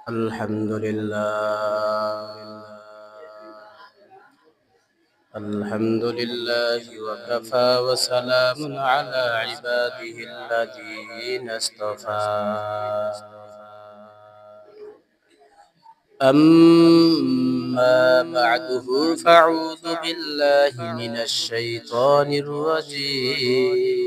الحمد لله. الحمد لله وكفى وسلام على عباده الذين اصطفى. أما بعده فأعوذ بالله من الشيطان الرجيم.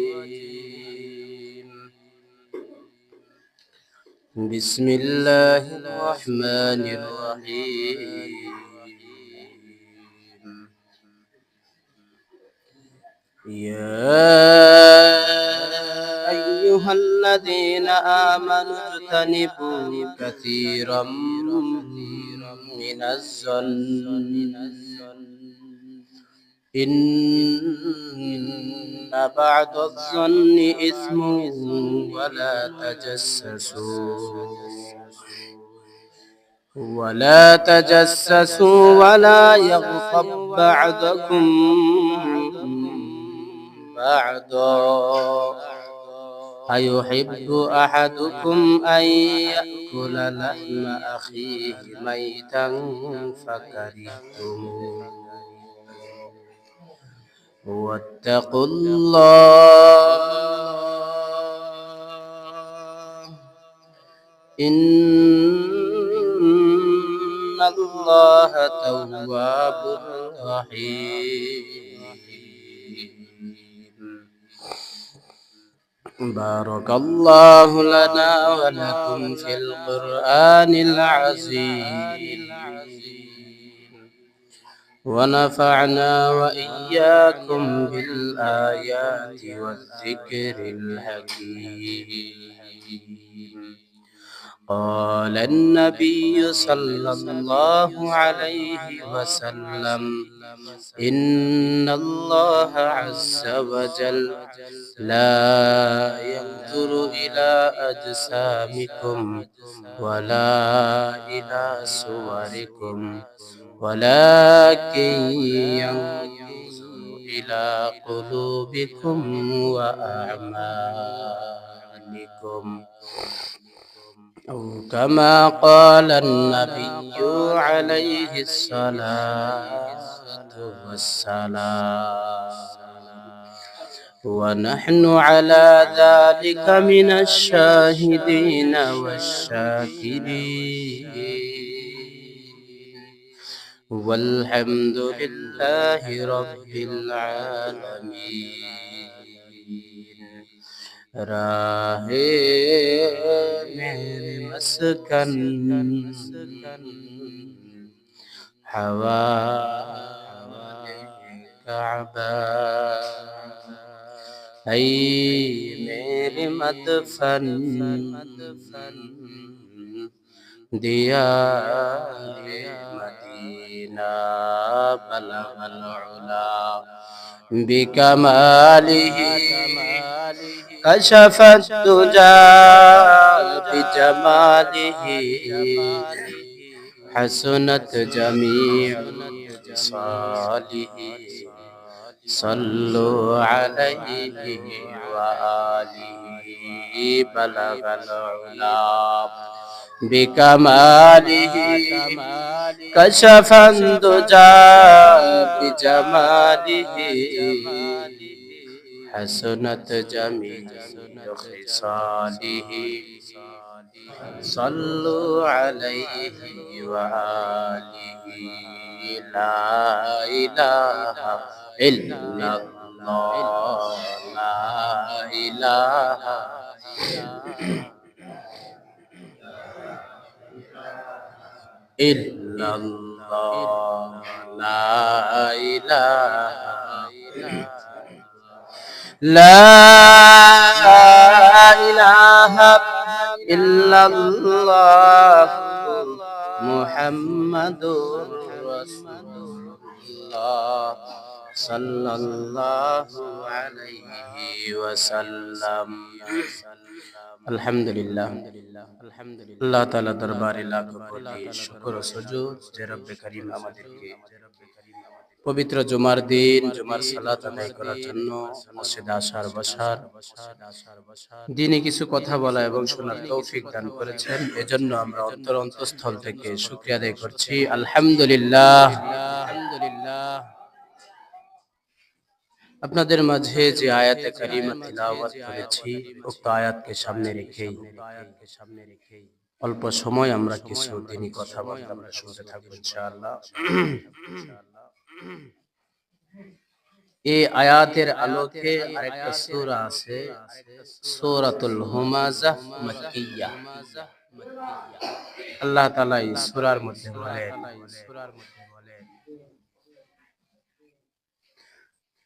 بسم الله الرحمن الرحيم. يا أيها الذين آمنوا اجتنبوا كثيرا من الظن إن بعض الظن إثم ولا تجسسوا ولا يغتب بعضكم بعضا أيحب أحدكم أن يأكل لحم أخيه ميتا فكرهتموه واتقوا الله إن الله تواب رحيم. بارك الله لنا ولكم في القرآن العظيم ونفعنا وإياكم بالآيات والذكر الحكيم. قال النبي صلى الله عليه وسلم إن الله عز وجل لا ينظر إلى أجسامكم ولا إلى صوركم ولكن ينظر إلى قلوبكم وأعمالكم أو كما قال النبي عليه الصلاة والسلام. ونحن على ذلك من الشاهدين والشاكرين والحمد لله رب العالمين. راہے میرے مسکن حوالے کعبہ اے میرے مدفن دیار مدینہ بلغ العلا بكماله كشف الدجى بجماله حسنت جميع خصاله صلوا عليه وآله بلغ العلا بكماله كشف الدجى بجماله حسنت جميع خصاله صلوا عليه وآله لا إله إلا الله لا إله إلا الله لا إله لا إله إلا الله محمد رسول الله صلى الله عليه وسلم. আলহামদুলিল্লাহ আল্লাহ তাআলা দরবারে লাখ কোটি শুকর ও সুজুদ যে রব্বে করিম আমাদেরকে পবিত্র জুমার দিন জুমার সালাত আদায় করার জন্য মসজিদে আসার বসার দিনে কিছু কথা বলা এবং শোনার তৌফিক দান করেছেন। এজন্য আমরা অন্তঃস্থল থেকে শুকরিয়া আদায় করছি। আলহামদুলিল্লাহ। আপনাদের মাঝে যে আয়াতে কারিমা তিলাওয়াত করেছি, উক্ত আয়াতকে সামনে রেখেই অল্প সময় আমরা কিছু দিনী কথা বলতে আমরা শুনতে থাকবো ইনশাআল্লাহ। এই আয়াতের আলোকে আরেকটা সূরা আছে, সূরাতুল হুমাযাহ মাক্কিয়া। আল্লাহ তাআলা এই সূরার মধ্যে বলেন,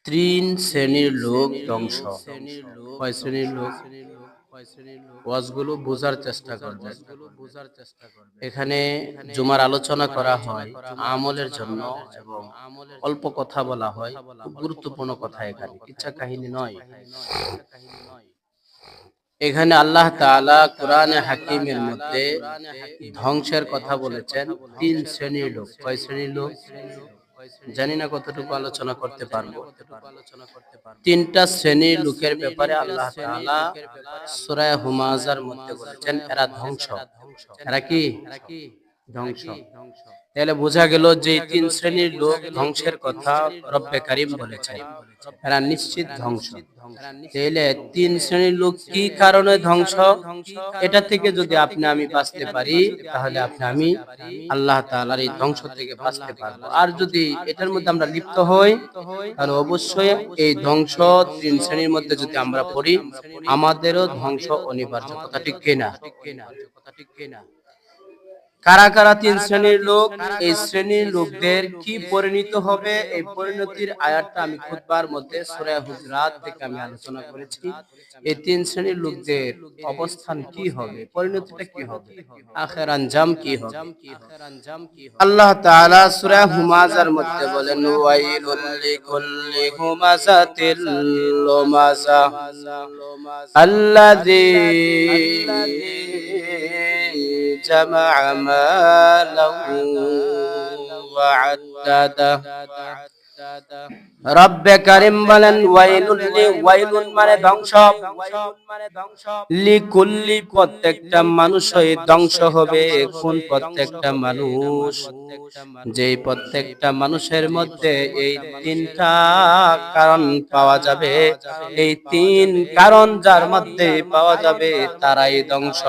তিন শ্রেণীর লোক ধ্বংস। কয় শ্রেণীর লোক? ওয়াজগুলো বোঝার চেষ্টা করবেন। এখানে জুমার আলোচনা করা হয় আমলের জন্য এবং অল্প কথা বলা হয়, খুব গুরুত্বপূর্ণ কথা, এখানে কিচ্ছা কাহিনী নয়। এখানে আল্লাহ তাআলা কোরআনে হাকিমের মধ্যে ধ্বংসের কথা বলেছেন তিন শ্রেণীর লোক। কয় শ্রেণীর লোক জানি না, কতটুকু আলোচনা করতে পারবো। তিনটা শ্রেণীর লোকের ব্যাপারে আল্লাহ তাআলা সূরা হুমাযার মধ্যে বলেছেন এরা ধ্বংস। এরা কি ধ্বংস? তাহলে বোঝা গেল যে তিন শ্রেণীর লোক ধ্বংসের কথা রব্বে কারীম বলেছেন, এরা নিশ্চিত ধ্বংস। তাহলে তিন শ্রেণীর লোক কি কারণে ধ্বংস, এটা থেকে যদি আপনি আমি বাঁচতে পারি, তাহলে আপনি আমি আল্লাহ তাআলার এই ধ্বংস থেকে বাঁচতে পারবো। আর যদি এটার মধ্যে আমরা লিপ্ত হই, তাহলে অবশ্যই এই ধ্বংস তিন শ্রেণীর মধ্যে যদি আমরা পড়ি, আমাদেরও ধ্বংস অনিবার্য। কথা ঠিক কিনা? কারা কারা তিন শ্রেণীর লোক? এই শ্রেণীর লোকদের কি পরিণত হবে, এই পরিণতির আয়াতটা আমি খুতবার মধ্যে সূরা হুজরাত থেকে আমি আলোচনা করেছি। এই তিন শ্রেণীর লোকদের অবস্থান কি হবে, পরিণতিটা কি হবে, আখির আঞ্জাম কি হবে। আল্লাহ তাআলা সূরা হুমাযার মধ্যে বলেন, ওয়াইলুল লিকুল্লি হুমাযাতিল লুমাযা আল্লাযী جمع مالا وعدده। রব্বে কারীম বলেন ওয়াইলুন মানে ধ্বংস, লিকুল্লি প্রত্যেকটা মানুষই ধ্বংস হবে। কোন প্রত্যেকটা মানুষ? যেই প্রত্যেকটা মানুষের মধ্যে এই তিনটা কারণ পাওয়া যাবে, এই তিন কারণ যার মধ্যে পাওয়া যাবে তারাই ধ্বংস।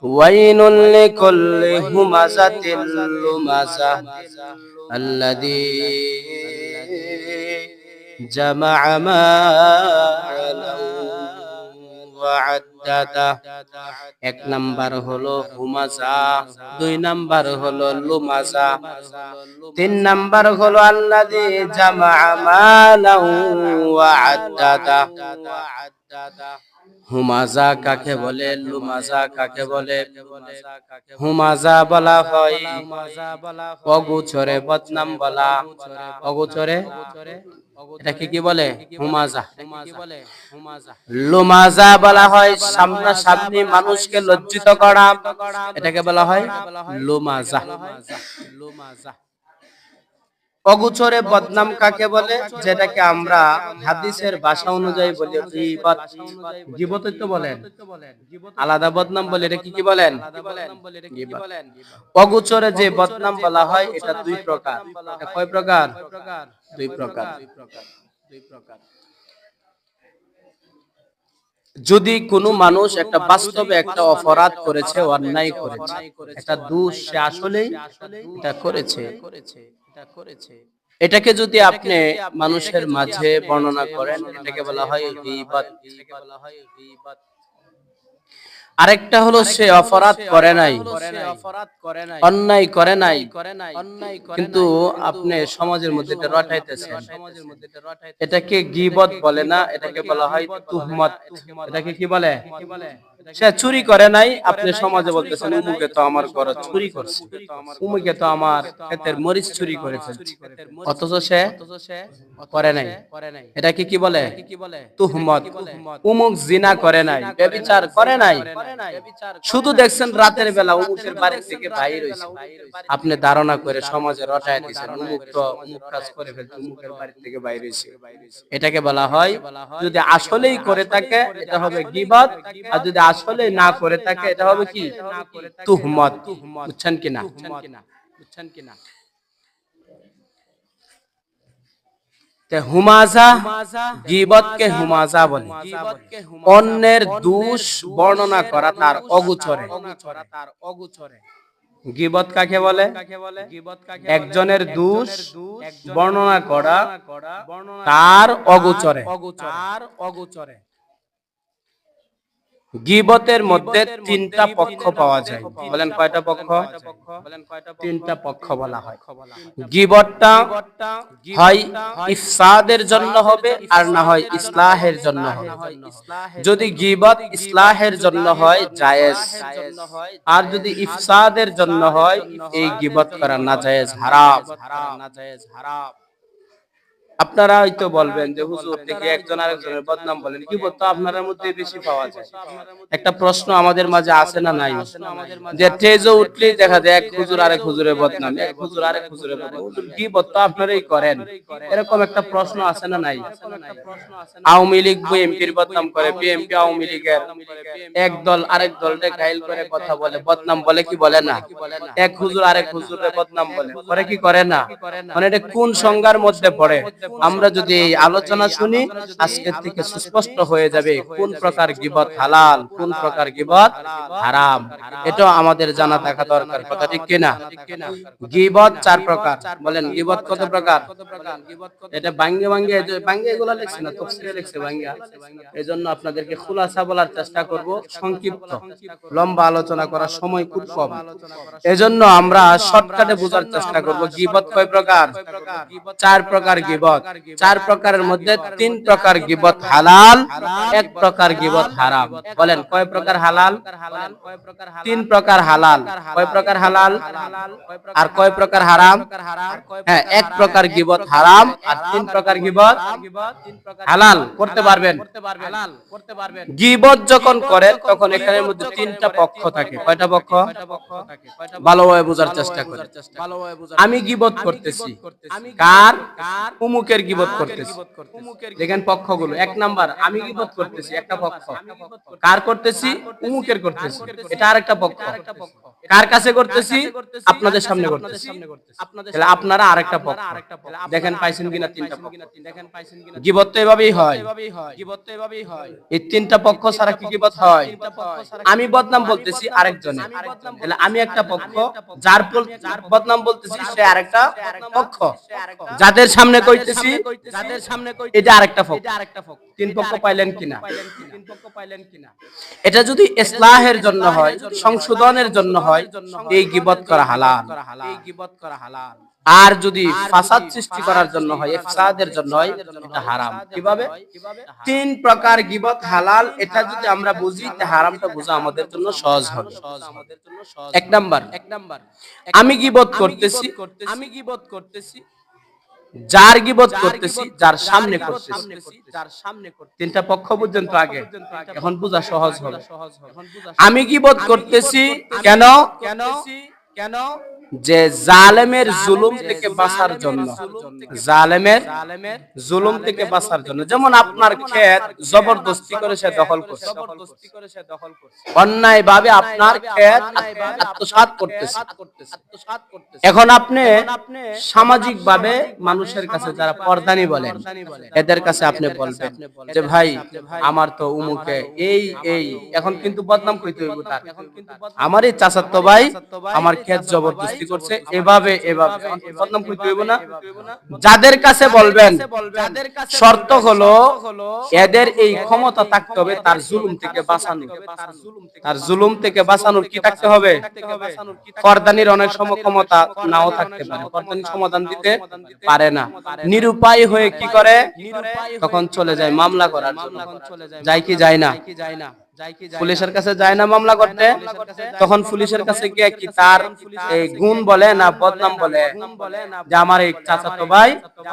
ওয়াইলুল লিকুল্লি হুমাযাতিল লুমাযা আল্লাযী জামা'a মা'লান ওয়া আদ্দাদা। এক নাম্বার হলো হুমাযা, দুই নাম্বার হলো লুমাযা, তিন নাম্বার হলো আল্লাযী জামা'a মা'লান ওয়া আদ্দাদা। হুমাযা কাকে বলে, লুমাযা কাকে বলে? হুমাযা বলা হয় অগোচরে বদনাম বলা। অগোচরে এটাকে কি বলে? হুমাযা। লুমাযা বলা হয় সামনাসামনি মানুষকে লজ্জিত করা, এটাকে বলা হয় লুমাযা। অগোচরে বদনাম কাকে বলে? যেটাকে আমরা হাদিসের ভাষা অনুযায়ী বলি গীবত। গীবত তো বলেন, আলাদা বদনাম বলে, এটা কি বলেন? গীবত। অগোচরে যে বদনাম বলা হয় এটা দুই প্রকার। এটা কয় প্রকার? দুই প্রকার। যদি কোনো মানুষ একটা বাস্তবে একটা অপরাধ করেছে, অন্যায় করেছে, একটা দোষ সে আসলেই এটা করেছে, এটাকে যদি আপনি মানুষের মাঝে বর্ণনা করেন, এটাকে বলা হয় গীবত। আরেকটা হলো সে অপরাধ করে নাই, অন্যায় করে নাই, কিন্তু আপনি সমাজের মধ্যে এটা রটাইতেছেন, এটাকে গীবত বলে না, এটাকে বলা হয় তুহমত। এটাকে কি বলে? সে চুরি করে নাই, আপনি সমাজে বলতেছেন উমুকে তো আমার ঘরে চুরি করছে, উমুকে তো আমার ক্ষেতের মরিচ চুরি করে ফেলছে, অথচ সে করে নাই। এটাকে কি বলে? তুহমত। উমুক জিনা করে নাই, ব্যভিচার করে নাই, শুধু দেখছেন রাতের বেলা অমুকের বাড়ি থেকে বাইর হইছে, আপনি ধারণা করে সমাজে রটায় দিয়েছেন অমুক তো অমুক কাজ করে ফেলছে, অমুকের বাড়ি থেকে বাইর হইছে। এটাকে বলা হয়, যদি আসলেই করে থাকে এটা হবে গীবত, আর যদি আসলেই না করে থাকে এটা হবে কি? তুহমত। বুঝছেন কিনা? হুমাজা, গীবতকে হুমাজা বলে। অন্যের দোষ বর্ণনা করা তার অগোচরে। গীবত কাকে বলে? একজনের দোষ বর্ণনা করা তার অগোচরে। গীবতের মধ্যে তিনটা পক্ষ পাওয়া যায়। বলেন কয়টা পক্ষ? তিনটা পক্ষ বলা হয়। গীবতটা হয় ইফসাদের জন্য হবে, আর না হয় ইসলাহের জন্য হবে। যদি গীবত ইসলাহের জন্য হয় জায়েজ, আর যদি ইফসাদের জন্য হয় এই গীবত করা নাজায়েজ, হারাম। আপনারা হয়তো বলবেন যে হুজুর থেকে একজন আরেকজনের বদনাম বলেন, গীবত তো আপনাদের মধ্যে বেশি পাওয়া যায়। একটা প্রশ্ন আমাদের মাঝে আছে না নাই? যে তেজও উঠলেই দেখা যায় এক হুজুর আরেক হুজুরের বদনাম, এক হুজুর আরেক হুজুরের বদনাম। হুজুর গীবত তো আপনারাই করেন, এরকম একটা প্রশ্ন আছে না নাই? আওয়ামী লীগ বিএনপির বদনাম করে, বিএনপি আওয়ামী লীগের, এক দল আরেক দলকে ঘাইল করে কথা বলে, বদনাম বলে কি বলে না? এক হুজুর আরেক হুজুরের বদনাম বলে, করে কি করে না? মানে এটা কোন সংজ্ঞার মধ্যে পড়ে? আমরা যদি এই আলোচনা শুনি আজকের থেকে সুস্পষ্ট হয়ে যাবে কোন প্রকার গীবত হালাল, কোন প্রকার গীবত হারাম। এটা আমাদের জানা থাকা দরকার, কথা ঠিক কিনা? গীবত চার প্রকার। বলেন গীবত কত প্রকার? এটা ভাঙ্গে ভাঙ্গে এগুলা লিখছে না, তাফসীরে লিখছে ভাঙ্গা। এজন্য আপনাদেরকে খুলাসা বলার চেষ্টা করব, সংক্ষিপ্ত, লম্বা আলোচনা করার সময় খুব কম। এজন্য আমরা শর্টকাটে বোঝার চেষ্টা করব। গীবত কয় প্রকার? চার প্রকার গীবত। চার প্রকারের মধ্যে তিন প্রকার গীবত হালাল, এক প্রকার গীবত হারাম। বলেন কয় প্রকার হালাল? তিন প্রকার হালাল। কয় প্রকার হালাল আর কয় প্রকার হারাম? হ্যাঁ, এক প্রকার গীবত হারাম আর তিন প্রকার গীবত হালাল করতে পারবেন। গীবত যখন করে তখন এখানের মধ্যে তিনটা পক্ষ থাকে। কয়টা পক্ষ? ভালোভাবে বোঝার চেষ্টা করেন। আমি গীবত করতেছি, কার? উমুকের গীবত করতেছি। দেখেন পক্ষগুলো। এক নাম্বার, আমি গীবত করতেছি, একটা পক্ষ। কার করতেছি? উমুকের করতেছি, এটা আরেকটা পক্ষ। কার কাছে করতেছি? আপনাদের সামনে করতেছি, তাহলে আপনারা আরেকটা পক্ষ। দেখেন পাইছেন কিনা তিনটা পক্ষ? গীবত তো এভাবেই হয়। এই তিনটা পক্ষ ছাড়া কি গীবত হয়? আমি বদনাম বলতেছি আরেকজনের, তাহলে আমি একটা পক্ষ, যার বদনাম বলতেছি সে আরেকটা পক্ষ, যাদের সামনে কইতেছি এটা আরেকটা পক্ষ। তিন পক্ষ পাইলেন কিনা? এটা যদি ইসলাহের জন্য হয়, সংশোধনের জন্য হয়, এই গীবত করা হালাল। আর যদি ফাসাদ সৃষ্টি করার জন্য হয়, ইফসাদের জন্য হয়, এটা হারাম। কিভাবে? তিন প্রকার গীবত হালাল, এটা যদি আমরা বুঝি তে হারামটা বোঝা আমাদের জন্য সহজ হবে। এক নাম্বার, আমি গীবত করতেছি, যার গীবত করতেছি, যার সামনে করতেছি। তিনটা পক্ষ পর্যন্ত আগে, এখন বোঝা সহজ হবে। আমি গীবত করতেছি কেন? যে জালেমের জুলুম থেকে বাঁচার জন্য, জালেমের জুলুম থেকে বাঁচার জন্য। যেমন আপনার ক্ষেত জবরদস্তি করে সে দখল করছে, অন্যায় ভাবে আপনার ক্ষেত আত্মসাৎ করতেছে। এখন আপনি সামাজিক ভাবে মানুষের কাছে, যারা পর্দানি বলেন, এদের কাছে আপনি বলবেন যে ভাই আমার তো উমুকে এই এই, এখন কিন্তু বদনাম কইতে হইব তার, আমার এই চাচাতো ভাই আমার ক্ষেত জবরদস্তি করছে, এভাবে এভাবে বদনাম কইতে হইব না? যাদের কাছে বলবেন, শর্ত হলো এদের এই ক্ষমতা থাকতে হবে তার জুলুম থেকে বাঁচানো। তার জুলুম থেকে বাঁচানোর কি থাকতে হবে? পর্দানির অনেক সময় ক্ষমতা নাও থাকতে পারে, পর্দানি সমাধান দিতে পারে না, নিরুপায় হয়ে কি করে? তখন চলে যায় মামলা করার জন্য। যায় কি যায় না? পুলিশের কাছে যায় না মামলা করতে, তখন পুলিশের কাছে গিয়ে কি তার এই গুণ বলে না বদনাম বলে যে আমার এই চাচাতো ভাই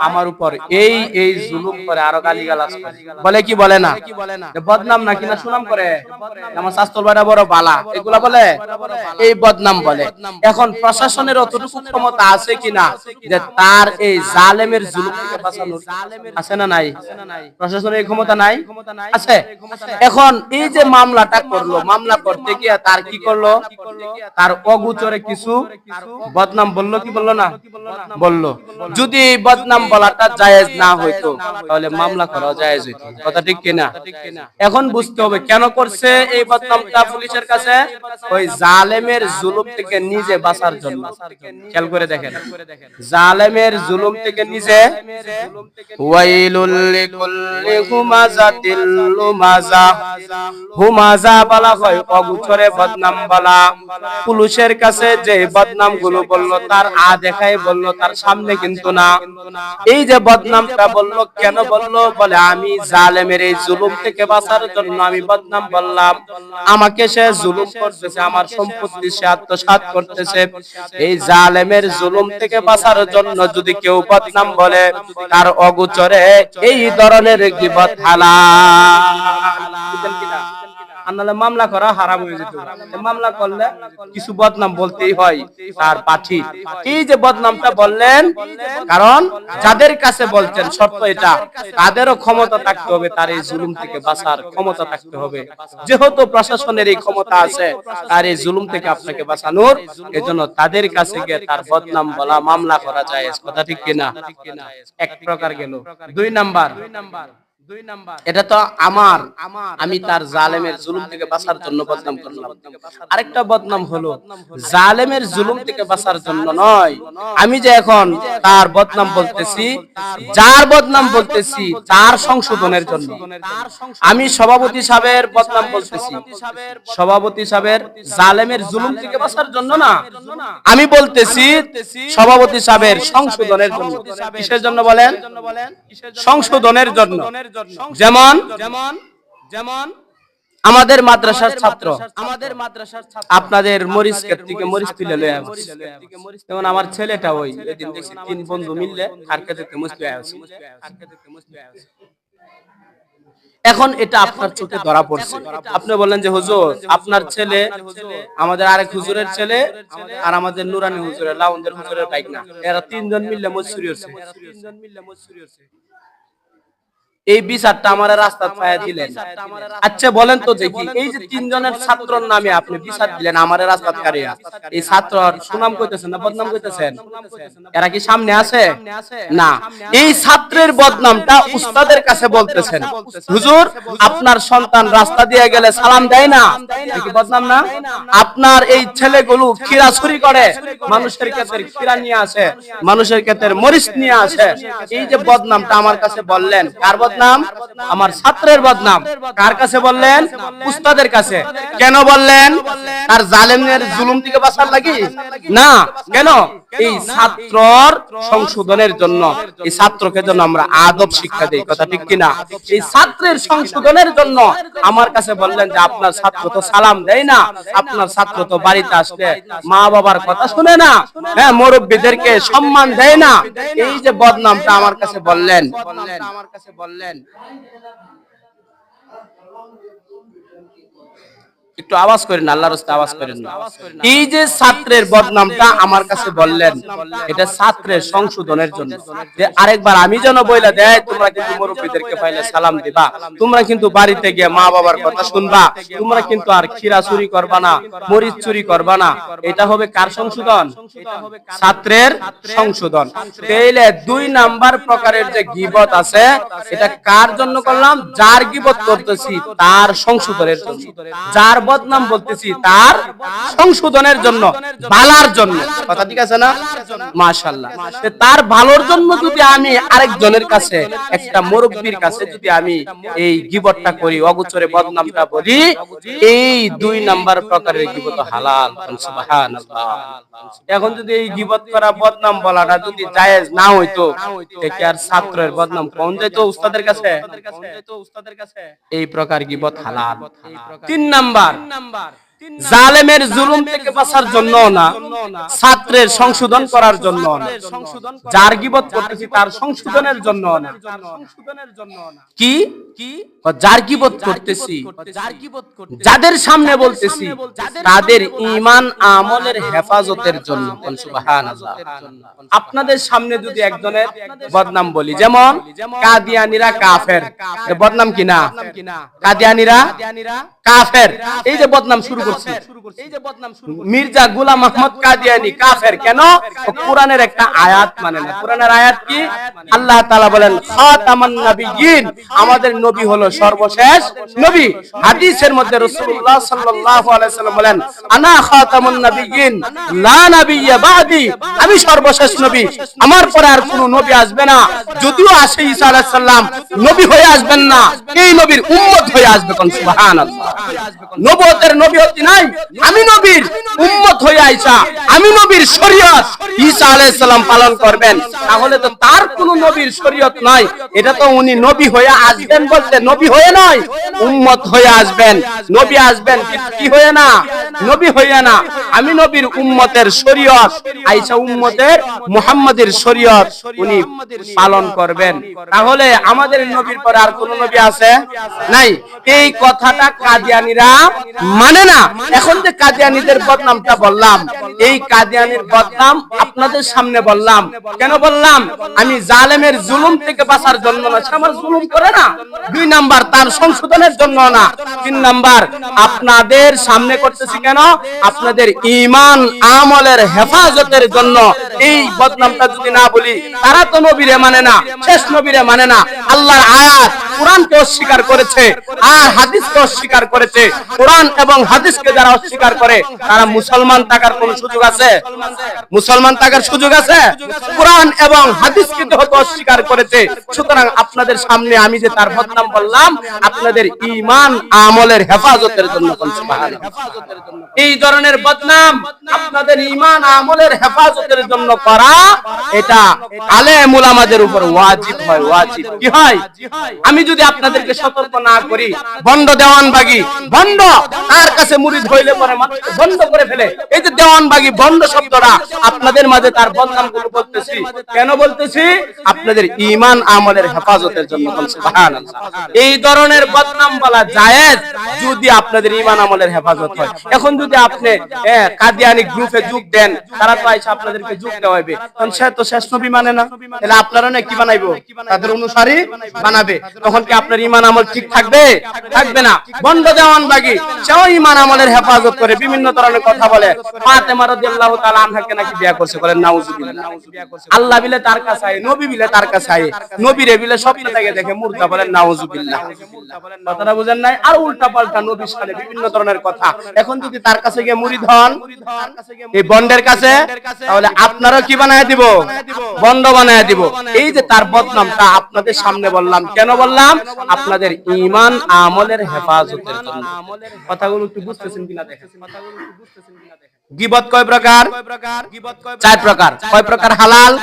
আমার উপর এই এই জুলুম করে, আরো গালিগালাজ করে, বলে কি বলে না? বদনাম না কিনা সুনাম করে আমার চাচাতো ভাইরা বড় বালা, এগুলা বলে, এই বদনাম বলে। এখন প্রশাসনের অতটুকু ক্ষমতা আছে কিনা যে তার এই জালেমের জুলুম থেকে বাঁচানোর? আছে না নাই? প্রশাসনের ক্ষমতা নাই? আছে। এখন এই যে মামলাটা করলো, মামলা করতে গিয়ে তার কি করলো? তার অগোচরে কিছু বদনাম বললো কি বললো না? বললো। যদি এই বদনাম বলাটা জায়েজ না হইতো তাহলে মামলা করা জায়েজ হইতো, কথা ঠিক কিনা? এখন বুঝতে হবে কেন করছে এই বদনামটা পুলিশের কাছে? ওই জালেমের জুলুম থেকে নিজে বাঁচার জন্য। খেয়াল করে দেখেন, জালেমের জুলুম থেকে নিজে। ওয়াইলুল লিকুল্লি হুমাযাতিল লুমাযা, হুমাযা বলা হয় অগোচরে বদনাম বলা। পুলিশের কাছে যে বদনাম গুলো বললো তার দেখায় বললো, তার সামনে কিন্তু না। এই যে বদনামটা বললো, কেন বললো? বলে আমি জালেমের এই জুলুম থেকে বাঁচার জন্য আমি বদনাম বললাম। আমাকে সে জুলুম করতেছে, আমার সম্পত্তি সে আত্মসাৎ করতেছে। এই জালেমের জুলুম থেকে বাঁচার জন্য যদি কেউ বদনাম বলে, তার অগোচরে এই ধরনের গীবত হালাল। বুঝলেন কিনা? আনালে মামলা করা হারাম হয়ে যেত। মামলা করলে কিছু বদনাম বলতেই হয় তার পাঠি। এই যে বদনামটা বললেন, কারণ যাদের কাছে বলছেন শর্ত এটা, তাদেরও ক্ষমতা থাকতে হবে, তার এই জুলুম থেকে বাঁচার ক্ষমতা থাকতে হবে। যেহেতু প্রশাসনের এই ক্ষমতা আছে তার এই জুলুম থেকে আপনাকে বাঁচানোর, এজন্য তাদের কাছে গিয়ে তার বদনাম বলা, মামলা করা যায়, কথা ঠিক কিনা? এক প্রকার গেল। দুই নাম্বার, এটা তো আমার, আমি তার জালেমের জুলুম থেকে বাঁচার জন্য বদনাম করলাম। আরেকটা বদনাম হলো জালেমের জুলুম থেকে বাঁচার জন্য নয়, আমি যে এখন তার বদনাম বলতেছি, যার বদনাম বলতেছি তার সংশোধনের জন্য। আমি সভাপতি সাহেবের বদনাম বলতেছি, সভাপতি সাহেবের জালেমের জুলুম থেকে বাঁচার জন্য না, আমি বলতেছি সভাপতি সাহেবের সংশোধনের জন্য। কিসের জন্য বলেন? সংশোধনের জন্য। যেমন আমাদের মাদ্রাসার ছাত্র, আপনাদের মরিচ ক্ষেত থেকে মরিচ তুলে লয়ে আসছে, যেমন আমার ছেলেটা ওই এদিন দেখছি 3 বন্ধু মিললে খার খেতে মরিচ লয়ে আসছে। এখন এটা আপনার চোখে ধরা পড়ছে, আপনি বললেন যে হুজুর আপনার ছেলে আমাদের আরেক হুজুরের ছেলে আর আমাদের নুরানি হুজুরের, লাউন্দের হুজুরের বাইক না, এরা 3 জন মিললে মরিচ চুরি হচ্ছে। এই বিচারটা আমার রাস্তা পায়া দিলেন। আচ্ছা বলেন তো দেখি, এই যে 3 জনের ছাত্রর নামে আপনি বিচার দিলেন আমার রাস্তা কারিয়া, এই ছাত্রর সুনাম কইতেছেন না বদনাম কইতেছেন? এরা কি সামনে আছে? না। এই ছাত্রের বদনামটা উস্তাদের কাছে বলতেছেন, হুজুর আপনার সন্তান রাস্তা দিয়ে গেলে সালাম দেয় না, এটা কি বদনাম না? আপনার এই ছেলেগুলো খিরা চুরি করে, মানুষের ক্ষেতের খিরা নিয়ে আসে, মানুষের ক্ষেতের মরিচ নিয়ে আসে। এই যে বদনামটা আমার কাছে বললেন, কার বদনাম? আমার ছাত্রের বদনাম। কার কাছে বললেন? উস্তাদের কাছে। কেন বললেন? তার জালেমের জুলুম থেকে বাঁচার লাগি না। কেন? এই ছাত্রর সংশোধনের জন্য, এই ছাত্রকে জন্য আমরা আদব শিক্ষা দেই, কথা ঠিক কিনা? এই ছাত্রের সংশোধনের জন্য আমার কাছে বললেন যে আপনার ছাত্র তো সালাম দেয় না, আপনার ছাত্র তো বাড়িতে আসলে মা বাবার কথা শুনে না, হ্যাঁ মুরব্বিদেরকে সম্মান দেয় না। এই যে বদনামটা আমার কাছে বললেন, একটু আওয়াজ করেন, আল্লাহর রাস্তায় আওয়াজ করেন না। এই যে ছাত্রের বদনামটা আমার কাছে বললেন, এটা ছাত্রের সংশোধনের জন্য। যে আরেকবার আমি যেন বইলা দেয় তোমরা কিন্তু মুরব্বিদেরকে পাইলে সালাম দিবা, তোমরা কিন্তু বাড়িতে গিয়ে মা বাবার কথা শুনবা, তোমরা কিন্তু আর খিরা চুরি করবা না, মরিচ চুরি করবা না। এটা হবে কার সংশোধন? ছাত্রের সংশোধন। তাইলে 2 নাম্বার প্রকারের যে গীবত আছে, এটা কার জন্য করলাম? যার গীবত করতেছি তার সংশোধনের জন্য। যার বদনাম বলতেছি তার সংশোধনের জন্য, ভালোর জন্য। কথা ঠিক আছে না? মাশাআল্লাহ। তার ভালোর জন্য যদি আমি আরেকজনের কাছে, একটা মুরব্বির কাছে যদি আমি এই গীবতটা করি, অগোচরে বদনামটা বলি, এই 2 নাম্বার প্রকারের গীবত হালাল। সুবহানাল্লাহ। এখন যদি এই গীবত করা, বদনাম বলাটা যদি জায়েজ না হইতো, কি আর ছাত্রের বদনাম কোন যাইতো উস্তাদের কাছে? এই প্রকার গীবত হালাল। 3 নাম্বার, জালেমের জুলুম থেকে বাঁচার জন্য না, ছাত্রের সংশোধন করার জন্য না, যার গীবত করতেছি তার সংশোধনের জন্য না। কি? যার গীবত করতেছি, যাদের সামনে বলতেছি, তাদের ঈমান আমলের হেফাজতের জন্য। সুবহানাল্লাহ। আপনাদের সামনে যদি একজনের বদনাম বলি, যেমন কাদিয়ানীরা কাফের, বদনাম কি না? কাদিয়ানীরা কাফের, এই যে বদনাম শুরু করছে, মির্জা গোলাম আহমদ কাদিয়ানী কাফের। কেন? কোরআনের একটা আয়াত মানে না। কোরআনের আয়াত কি? আল্লাহ তাআলা বলেন খাতামান নাবিয়্যিন, আমাদের নবী হলো সর্বশেষ নবী। হাদিসের মধ্যে রাসূলুল্লাহ সাল্লাল্লাহু আলাইহি সাল্লাম বলেন আনা খাতামুন নাবিয়্যিন লা নাবিয়্যা বাদি, আমি সর্বশেষ নবী, আমার পরে আর কোনো নবী আসবে না। যদিও আসে ঈসা আলাইহিস সালাম, নবী হয়ে আসবেন না, এই নবীর উম্মত হয়ে আসবে। কোন সুবহানাল্লাহ। নবুয়তের নবীয়তি নাই, আমি নবীর উম্মত হয়ে আইসা, আমি নবীর শরীয়ত ঈসা আলাইহিস সালাম পালন করবেন। তাহলে তো তার কোনো নবীর শরীয়ত নাই, এটা তো উনি নবী হয়ে আসবেন বলতে, নবী হয়ে নয়, উম্মত হয়ে আসবেন। নবী আসবেন কি হয়ে না? নবী হয়ে না। আমি নবীর উম্মতের শরীয়ত আইসা উম্মতের মুহাম্মাদের শরীয়ত উনি পালন করবেন। তাহলে আমাদের নবীর পরে আর কোন নবী আছে নাই। এই কথাটা কাদিয়ানীরা মানে না। এখন যে কাদিয়ানীদের বদনামটা বললাম, এই কাদিয়ানীর বদনাম আপনাদের সামনে বললাম। কেন বললাম? আমি জালেমের জুলুম থেকে বাঁচার জন্য না, সে আমার জুলুম করে না। 2 নাম্বার, তার সংশোধনের জন্য না। 3 নাম্বার, আপনাদের সামনে করতেছি কেন? আপনাদের ঈমান আমলের হেফাজতের জন্য। এই বদনামটা যদি না বলি, তারা তো নবীরে মানে না, শেষ নবীরে মানে না, আল্লাহর আয়াত কোরআনকে অস্বীকার করেছে আর হাদিসকে অস্বীকার করেছে। কোরআন এবং হাদিসকে যারা অস্বীকার করে, তারা মুসলমান থাকার কোন সুযোগ আছে? মুসলমান থাকার সুযোগ আছে? কোরআন এবং হাদিসকে যেহেতু অস্বীকার করেছে, সুতরাং আপনাদের সামনে আমি যে তার বদনাম বললাম, আপনাদের ঈমান আমলের হেফাজতের জন্য। এই ধরনের বদনাম আপনাদের ঈমান আমলের হেফাজতের জন্য করা, এটা আলেম উলামাদের উপর ওয়াজিব হয়। ওয়াজিব কি হয়? আমি যদি আপনাদেরকে সতর্ক না করি, বন্ড দেওয়ানবাগী, বন্ড তার কাছে মুরিদ হইলে পরে বন্ধ করে ফেলে। এই যে দেওয়ানবাগী বন্ড শব্দটা আপনাদের মাঝে তার বদনাম গুলো বলতেছি, কেন বলতেছি? আপনাদের ঈমান আমলের হেফাজতের জন্য। সুবহানাল্লাহ। এই ধরনের বদনাম বলা জায়েজ যদি আপনাদের ঈমান আমলের হেফাজত হয়। এখন যদি আপনি কাদিয়ানী গ্রুপে যোগ দেন, তারা তো আইসা আপনাদেরকে যোগ দেওয়াবে, কারণ সে তো শেষ নবী মানে না। তাহলে আপনারা না কি বানাইবো? তাদের অনুসারী বানাবে। তখন কি আপনার ঈমান আমল ঠিক থাকবে? থাকবে না। বন্ড দেওয়ানবাগী সেও ঈমান আমলের হেফাজত করে, বিভিন্ন ধরনের কথা বলে। ফাতেমা রাদিয়াল্লাহু তাআলা আনহাকে নাকি বিয়ে করছে, বলেন নাউজুবিল্লাহ। আল্লাহ বিলে তার কাছে আয়, নবী বিলে তার কাছে আয়, নবীরে বিলে স্বপ্ন থেকে দেখে মুর্দা, বলেন নাউজুবিল্লাহ। কথাটা বুঝেন নাই? আর উল্টা পাল্টা নবীর সাথে বিভিন্ন ধরনের কথা। এখন যদি তার কাছে গিয়ে মুরিদ হন, এই বন্ডের কাছে, তাহলে আপনারা কি বানায় দিব? বন্ড বানায় দিব। এই যে তার বদনামটা আপনাদের সামনে বললাম, কেন বললাম? আপনাদের ঈমান আমলের হেফাজতের জন্য। কথাগুলো একটু বুঝতেছেন কিনা দেখেন। গীবত কয় প্রকার? 4 প্রকার। কয় প্রকার হালাল?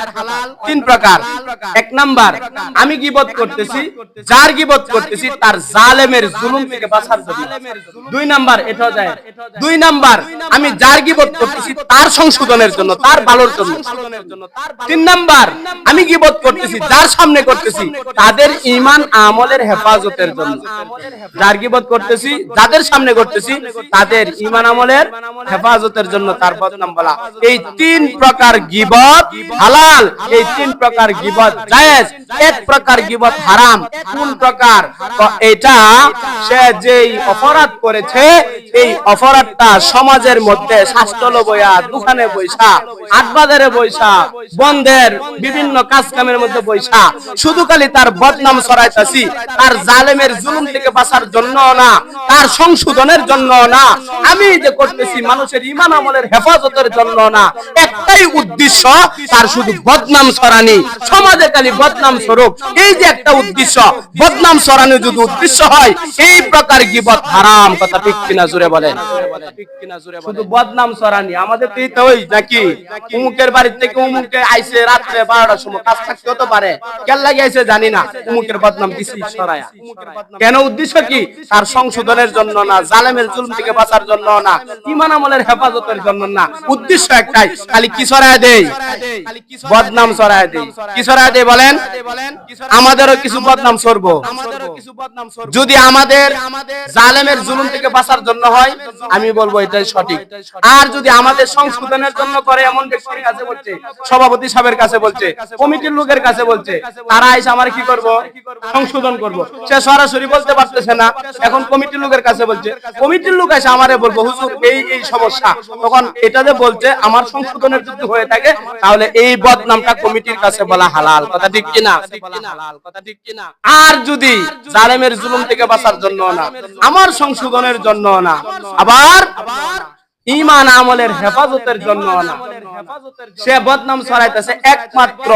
3 প্রকার। 1 নাম্বার, আমি গীবত করতেছি, যার গীবত করতেছি তার জালেমের জুলুম থেকে বাঁচার জন্য। 2 নাম্বার, এটা যায়। 2 নাম্বার, আমি যার গীবত করতেছি তার সংশোধনের জন্য, তার ভালোর জন্য। 3 নাম্বার, আমি গীবত করতেছি, যার সামনে করতেছি তাদের ঈমান আমলের হেফাজতের জন্য। যার গীবত করতেছি, যাদের সামনে করতেছি তাদের ঈমান আমলের হেফাজতের জন্য, তার বদনাম বলা। এই তিন প্রকার গীবত হালাল, এই তিন প্রকার গীবত জায়েজ, এক প্রকার গীবত হারাম। কোন প্রকার? এটা সে যেই অপরাধ করেছে এই অপরাধটা সমাজের মধ্যে শাস্ত্রলো বইয়া, দোকানে বইসা, হাটবাজারে বইসা, বন্ধের বিভিন্ন কাজ কামের মধ্যে বইসা শুধু খালি তার বদনাম ছড়াইতাছি, তার জালেমের জুলুম থেকে বাঁচার জন্য না, তার সংশোধনের জন্য না, আমি যে করতেছি মানুষের ঈমান আমলের হেফাজতের জন্য না, একটাই উদ্দেশ্য তার শুধু বদনাম ছড়ানি, সমাজে খালি বদনাম স্বরূপ। এই যে একটা উদ্দেশ্য, বদনাম ছড়ানো যদি উদ্দেশ্য হয়, এই প্রকার গীবত হারাম। কথা ঠিক কিনা জোরে বলেন? শুধু বদনাম ছড়ানি। আমাদের তো এটা ওই নাকি উমুকের বাড়ি থেকে উমুকে আইছে রাত্রে 12টার সময়, কাজ থাকতে হতে পারে, কেন লাগে আইছে জানি না, উমুকের বদনাম দিছি ছড়ায়া। কেন? উদ্দেশ্য কি? তার সংশোধনের জন্য না, জালেমের জুলুম থেকে বাঁচার জন্য না, ঈমান আমলের হেফাজতের জন্য না, উদ্দেশ্য একটাই, খালি কি ছড়ায় দেই? বদনাম ছড়ায় দেই। কি ছড়ায় দেই বলেন? আমাদেরও কিছু বদনাম ছড়বো। যদি আমাদের জালেমের জুলুম থেকে বাঁচার জন্য হয়, আমি বলবো এটাই সঠিক। আর যদি আমাদের সংশোধনের জন্য করে, এমন ব্যক্তির কাছে বলছে, সভাপতি সাহেবের কাছে বলছে, কমিটির লোকের কাছে বলছে, তারা এসে আমার কি করব? সংশোধন করব। সে সরাসরি বলতে পারতেছে না, এখন কমিটির লোকের কাছে বলছে, কমিটির লোক এসে আমারে বলবো হুজুর এই এই সমস্যা, তখন এটা যে বলছে আমার সংশোধনের যদি হয়ে থাকে, তাহলে এই বদনামটা কমিটির কাছে বলা হালাল। কথা ঠিক কিনা? আর যদি জালেমের জুলুম থেকে বাঁচার জন্য না, আমার সংশোধনের জন্য না, আবার ঈমান আমলের হেফাজতের জন্য না, সে বদনাম ছড়াইতেছে একমাত্র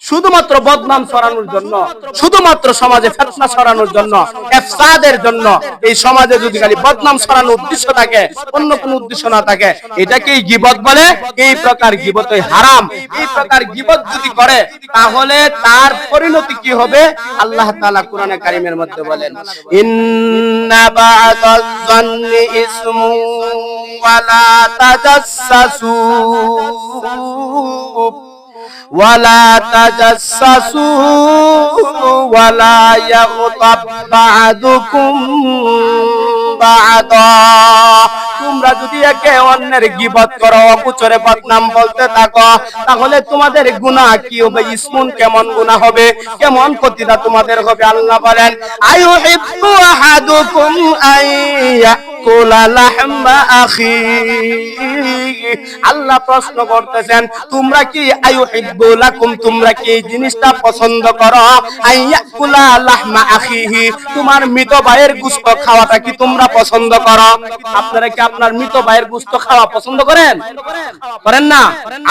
শুধুমাত্র বদনাম ছড়ানোর জন্য, শুধুমাত্র সমাজে ফিতনা ছড়ানোর জন্য, ইফসাদের জন্য। এই সমাজে যদি খালি বদনাম ছড়ানোর উদ্দেশ্য থাকে, অন্য কোনো উদ্দেশ্য না থাকে, এটাকেই গীবত বলে। এই প্রকার গীবতই হারাম। এই প্রকার গীবত যদি করে, তাহলে তার পরিণতি কি হবে? আল্লাহ তাআলা কোরআনে কারীমের মধ্যে বলেন, ইন্না বা'দাজ যান্নি ইসমু ওয়ালা তাজাসসু ওয়ালা তাজাসসু ওয়ালা ইয়াগতাব বা'দুকুম বা'দা। তোমরা যদি একে অন্যের গীবত করো, অকুচরে বদনাম বলতে থাকো, তাহলে তোমাদের গুনাহ কি হবে? ইসমুন, কেমন গুনাহ হবে, কেমন ক্ষতিটা তোমাদের হবে? আল্লাহ বলেন, আয়ুহিব্বু আহাদুকুম আইয়াকুলা লাহমা আখিহি। আল্লাহ প্রশ্ন করতেছেন, তোমরা কি আয়ুহিব্বু লাকুম, তোমরা কি এই জিনিসটা পছন্দ করো? আইয়াকুলা লাহমা আখিহি, তোমার মৃত ভাইয়ের গোশত খাওয়াটা কি তোমরা পছন্দ করো? আপনারা কি আপনার মৃত ভাইয়ের গোশত খাওয়া পছন্দ করেন? করেন না?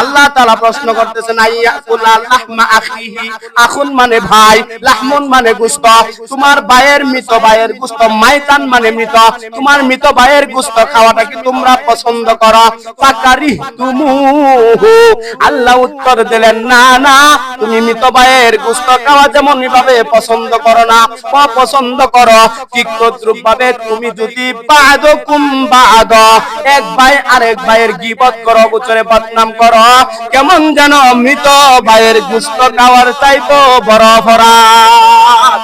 আল্লাহ তাআলা প্রশ্ন করতেছেন, আইয়াকুলা লাহমা আখিহি, আখুন মানে ভাই, লাহমুন মানে গোশত। তোমার ভাইয়ের মৃত ভাইয়ের গোশত, মাইতান মানে মৃত, তোমার মৃত ভাইয়ের গোশত খাওয়াটা কি তোমরা পছন্দ করো? ফাকারিহতুমুহু, আল্লাহ উত্তর দিলেন, না না, তুমি মৃত ভাইয়ের গোশত খাওয়া যেমন ভাবে পছন্দ করো না, অপছন্দ করো, ঠিক তদ্রূপ ভাবে তুমি যদি বা'দুকুম বা'দ, এক ভাই আরেক ভাইয়ের গীবত করো, গোচরে বদনাম করো, কেমন যেন মৃত ভাইয়ের গোশত খাওয়ার চাইতো বড় অপরাধ।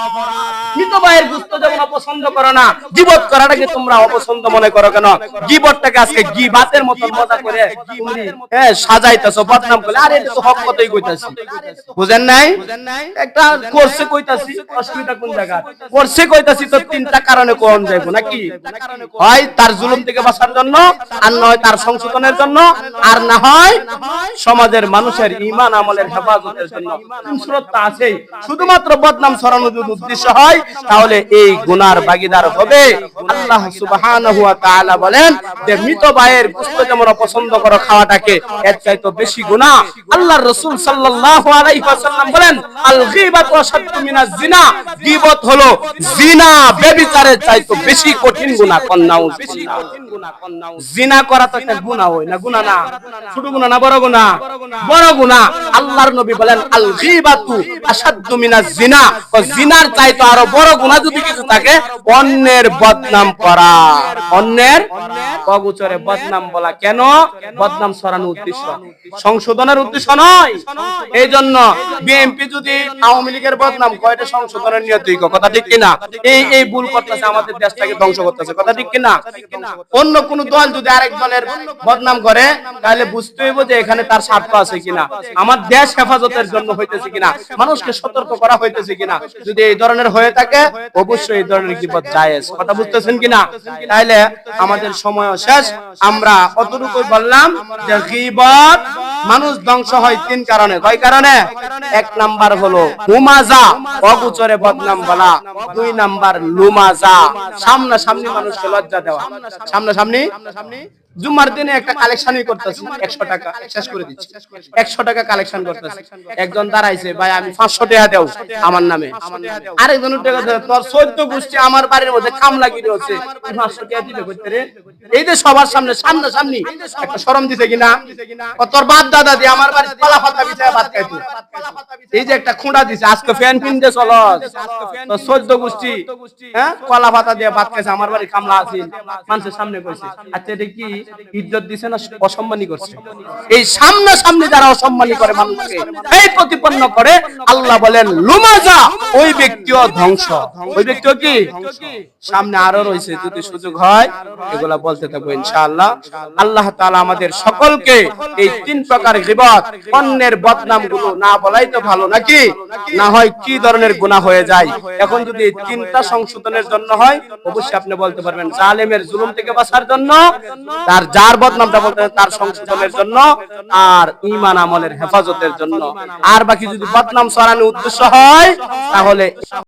মৃত ভাইয়ের গোশত যেমন অপছন্দ করো না, গীবত করাটাকে তোমরা অপছন্দ মনে করো কেন? গীবতটাকে আজকে গীবাতের মত মজা করে তুমি সাজাইতেছো, বদনাম করে। আরে এটা তো হক কথাই কইতাছি, বুঝেন নাই? একটা করছে কইতাছি, অসুবিধা কোন জায়গা? করছে কইতাছি তো তিনটা কারণে কোন যাইবো নাকি? হয় তার জুলুম থেকে বাঁচার জন্য, আর না হয় তার সংশোধনের জন্য, আর না হয় সমাজের মানুষের ঈমান আমলের হেফাজতের জন্য। সুরতটা আছে। শুধুমাত্র বদনাম ছড়ানোর যদি উদ্দেশ্য হয়, তাহলে এই গুনার ভাগীদার হবে। আল্লাহ সুবহানাহু ওয়া তাআলা বলেন যে মৃত ভাইয়ের গোশত যেমন পছন্দ করো খাওয়াটাকে, এর চাইতে বেশি গুনাহ। আল্লাহর রাসূল সাল্লাল্লাহু আলাইহি ওয়াসাল্লাম বলেন, আল গীবাতু আশাদ্দু মিনাজ জিনা, গীবত হলো জিনা ব্যভিচারের চাইতে বেশি কঠিন গুনাহ। কন্নাউজ, জিনা করা তো একটা গুনাহ হয় না? গুনাহ না? ছোট গুনাহ না বড় গুনাহ? বড় গুনাহ। আল্লাহর নবী বলেন, আল গীবাতু আশাদ্দু মিনাজ জিনা, তো জিনার চাইতে আরো বড় গুনাহ যদি কিছু থাকে, অন্যের বদনাম করা। অন্যের অগোচরে বদনাম বলা। কেন? বদনাম ছড়ানোর উদ্দেশ্য, সংশোধনের উদ্দেশ্য নয়। এই জন্য বিএনপি যদি আওয়ামী লীগের বদনাম কয়, এটা সংশোধনের নিয়তই, কথা ঠিক কিনা? এই ভুল করতেছে, আমাদের দেশটাকে ধ্বংস করতেছে, কথা ঠিক কিনা? অন্য কোন দল যদি আরেক দলের বদনাম করে, তাহলে বুঝতে হইব যে এখানে তার স্বার্থ আছে কিনা, আমার দেশ হেফাজতের জন্য হইতেছে কিনা, মানুষকে সতর্ক করা হইতেছে কিনা। যদি এই ধরনের হয়ে থাকে, অবশ্যই এই ধরনের গীবত জায়েজ, কথা বুঝতেছেন কিনা? তাইলে আমাদের সময় শেষ। আমরা অতটুকু বললাম যে গীবত মানুষ ধ্বংস হয় তিন কারণে। কয় কারণে? এক নাম্বার হলো হুমাজা, অগোচরে বদনাম বলা। দুই নাম্বার লুমাজা, সামনাসামনি মানুষকে লজ্জা দেওয়া। সামনাসামনি জুম্মার দিনে একটা কালেকশনই করতেছি, 100 টাকা শেষ করে দিচ্ছি, 100 টাকা কালেকশন করতেছি। একজন দাঁড়াইছে, ভাই আমি 500 টাকা দেও আমার নামে। আরেকজনের টাকা দেয়, তোর 14 গোষ্ঠী আমার বাড়ির মধ্যে কামলা গিরে হচ্ছে, 500 টাকা দিবে কইতে রে? এই যে সবার সামনে সামনাসামনি একটা শরম দিছে কিনা? তোর বাপ দাদা দিয়ে আমার বাড়ি কলা পাতা বিছায় ভাত খাইতো, এই যে একটা খুঁড়া দিছে, আজকে ফ্যান পিনতে চলস, তো 14 গোষ্ঠী হ্যাঁ কলা পাতা দিয়ে ভাত খাইছে, আমার বাড়ি কামলা আছে, মানুষের সামনে কইছে। আচ্ছা এটা কি ইজ্জত দিছে না অসম্মানী করছে? এই সামনাসামনি যারা অসম্মানী করে মানুষকে, এই প্রতিপন্ন করে, আল্লাহ বলেন লুমাজা, ওই ব্যক্তিও ধ্বংস। ওই ব্যক্তিও কি? সামনে আরো রয়েছে, যদি সুযোগ হয় এগুলা বলতে থাকবো ইনশাআল্লাহ। আল্লাহ তাআলা আমাদের সকলকে এই তিন প্রকার গীবত, অন্যের বদনাম গুলো না বলাই তো ভালো, নাকি? না হয় কি ধরনের গুনাহ হয়ে যায়। এখন যদি এই তিনটা সংশোধনের জন্য হয়, অবশ্যই আপনি বলতে পারবেন জালেমের জুলুম থেকে বাঁচার জন্য, তার যার বদনামটা বলতে তার সংশোধনের জন্য, আর ঈমান আমলের হেফাজতের জন্য। আর বাকি যদি বদনাম ছড়ানোর উদ্দেশ্য হয়, তাহলে